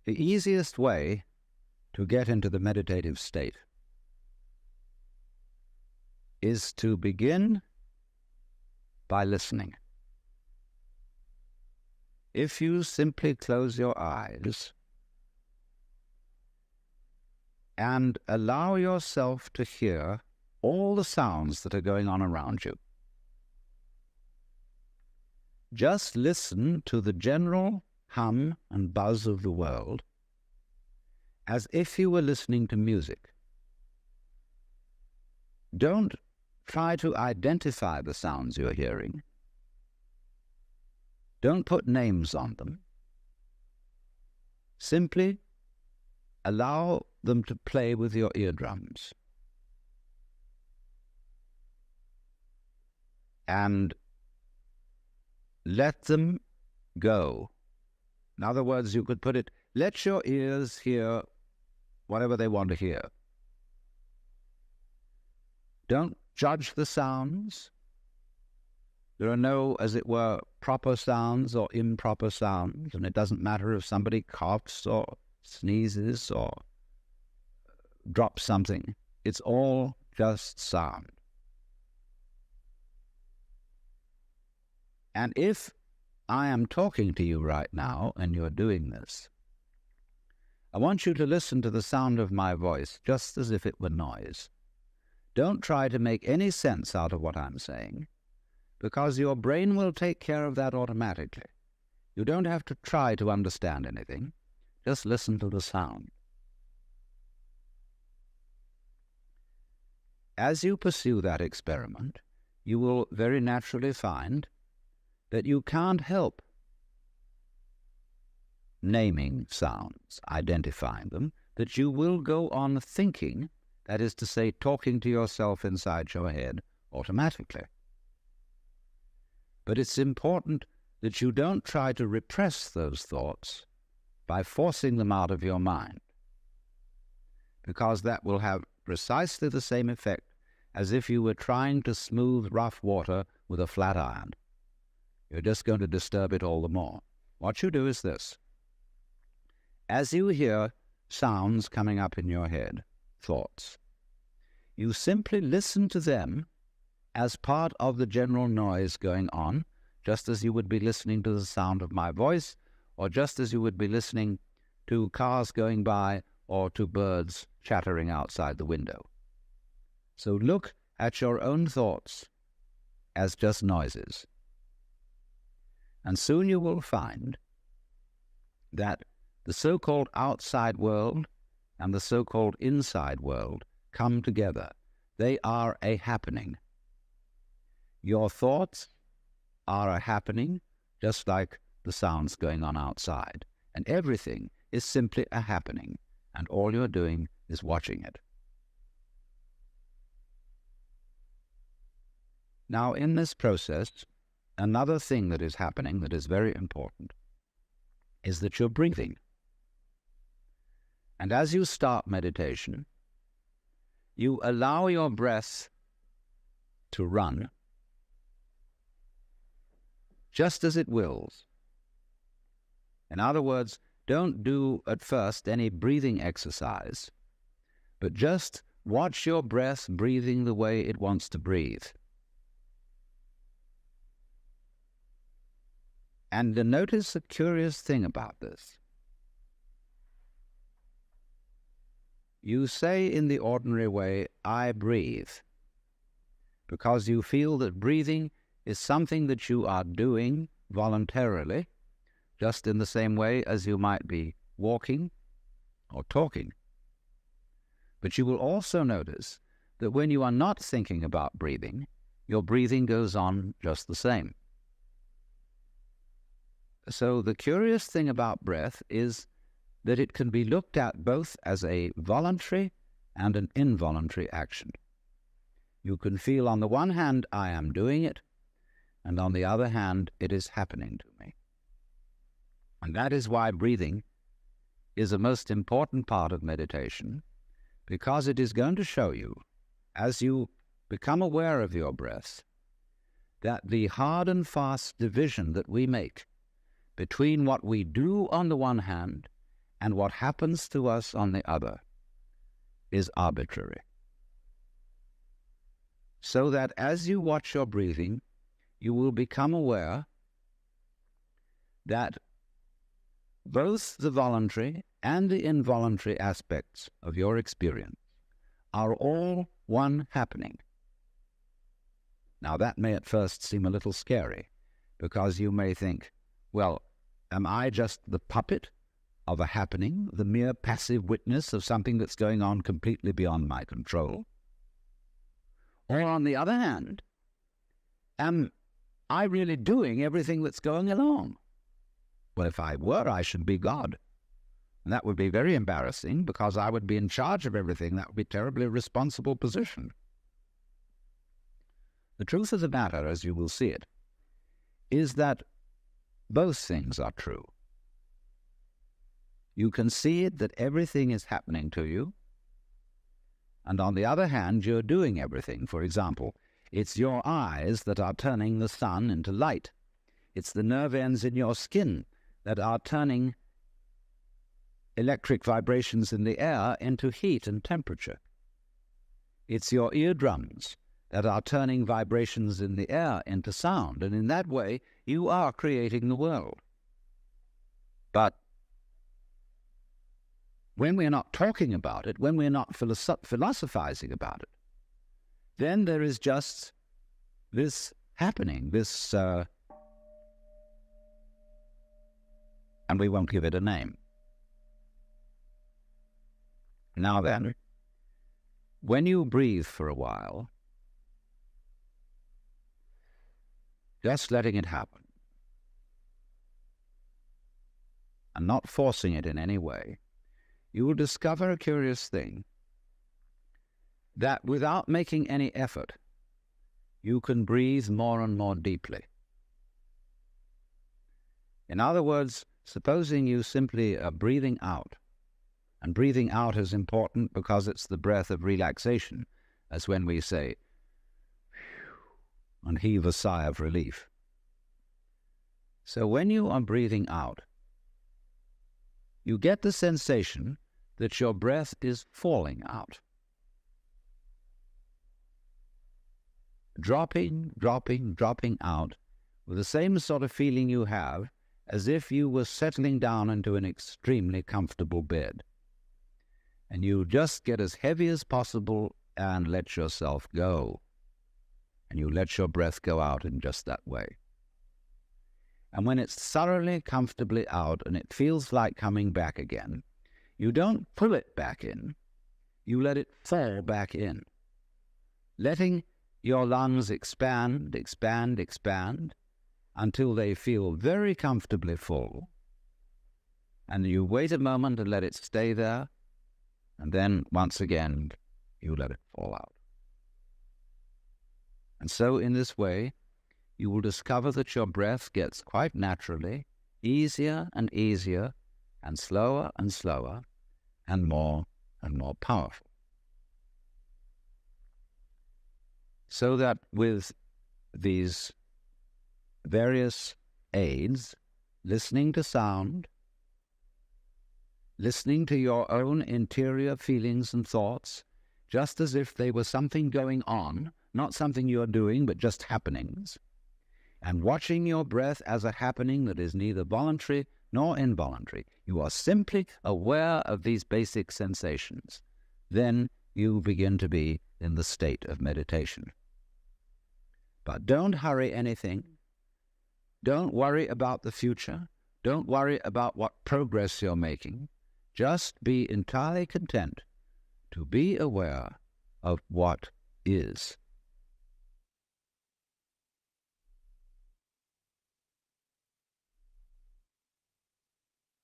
The easiest way to get into the meditative state is to begin by listening. If you simply close your eyes and allow yourself to hear all the sounds that are going on around you, just listen to the general hum and buzz of the world as if you were listening to music. Don't try to identify the sounds you're hearing. Don't put names on them. Simply allow them to play with your eardrums. And let them go. In other words, you could put it, let your ears hear whatever they want to hear. Don't judge the sounds. There are no, as it were, proper sounds or improper sounds, and it doesn't matter if somebody coughs or sneezes or drops something. It's all just sound. And if I am talking to you right now and you're doing this, I want you to listen to the sound of my voice just as if it were noise. Don't try to make any sense out of what I'm saying, because your brain will take care of that automatically. You don't have to try to understand anything. Just listen to the sound. As you pursue that experiment, you will very naturally find that you can't help naming sounds, identifying them, that you will go on thinking, that is to say, talking to yourself inside your head automatically. But it's important that you don't try to repress those thoughts by forcing them out of your mind, because that will have precisely the same effect as if you were trying to smooth rough water with a flat iron. You're just going to disturb it all the more. What you do is this. As you hear sounds coming up in your head, thoughts, you simply listen to them as part of the general noise going on, just as you would be listening to the sound of my voice, or just as you would be listening to cars going by or to birds chattering outside the window. So look at your own thoughts as just noises. And soon you will find that the so-called outside world and the so-called inside world come together. They are a happening. Your thoughts are a happening, just like the sounds going on outside. And everything is simply a happening, and all you're doing is watching it. Now, in this process, another thing that is happening that is very important is that you're breathing. And as you start meditation, you allow your breath to run just as it wills. In other words, don't do at first any breathing exercise, but just watch your breath breathing the way it wants to breathe. And notice a curious thing about this. You say in the ordinary way, I breathe, because you feel that breathing is something that you are doing voluntarily, just in the same way as you might be walking or talking. But you will also notice that when you are not thinking about breathing, your breathing goes on just the same. So the curious thing about breath is that it can be looked at both as a voluntary and an involuntary action. You can feel on the one hand, I am doing it, and on the other hand, it is happening to me. And that is why breathing is a most important part of meditation, because it is going to show you, as you become aware of your breath, that the hard and fast division that we make between what we do on the one hand and what happens to us on the other is arbitrary. So that as you watch your breathing, you will become aware that both the voluntary and the involuntary aspects of your experience are all one happening. Now, that may at first seem a little scary, because you may think, well, am I just the puppet of a happening, the mere passive witness of something that's going on completely beyond my control? Or on the other hand, am I really doing everything that's going along? Well, if I were, I should be God. And that would be very embarrassing, because I would be in charge of everything. That would be a terribly responsible position. The truth of the matter, as you will see it, is that both things are true. You concede that everything is happening to you, and on the other hand, you're doing everything. For example, it's your eyes that are turning the sun into light. It's the nerve ends in your skin that are turning electric vibrations in the air into heat and temperature. It's your eardrums that are turning vibrations in the air into sound, and in that way, you are creating the world. But when we're not talking about it, when we're not philosophizing about it, then there is just this happening, this, and we won't give it a name. Now then, when you breathe for a while, just letting it happen, and not forcing it in any way, you will discover a curious thing, that without making any effort, you can breathe more and more deeply. In other words, supposing you simply are breathing out, and breathing out is important because it's the breath of relaxation, as when we say, and heave a sigh of relief. So when you are breathing out, you get the sensation that your breath is falling out. Dropping, dropping, dropping out, with the same sort of feeling you have as if you were settling down into an extremely comfortable bed. And you just get as heavy as possible and let yourself go. And you let your breath go out in just that way. And when it's thoroughly, comfortably out and it feels like coming back again, you don't pull it back in, you let it fall back in, letting your lungs expand, expand, expand, until they feel very comfortably full. And you wait a moment and let it stay there, and then once again, you let it fall out. And so in this way, you will discover that your breath gets quite naturally easier and easier, and slower, and more powerful. So that with these various aids, listening to sound, listening to your own interior feelings and thoughts, just as if they were something going on, not something you're doing, but just happenings, and watching your breath as a happening that is neither voluntary nor involuntary. You are simply aware of these basic sensations. Then you begin to be in the state of meditation. But don't hurry anything. Don't worry about the future. Don't worry about what progress you're making. Just be entirely content to be aware of what is.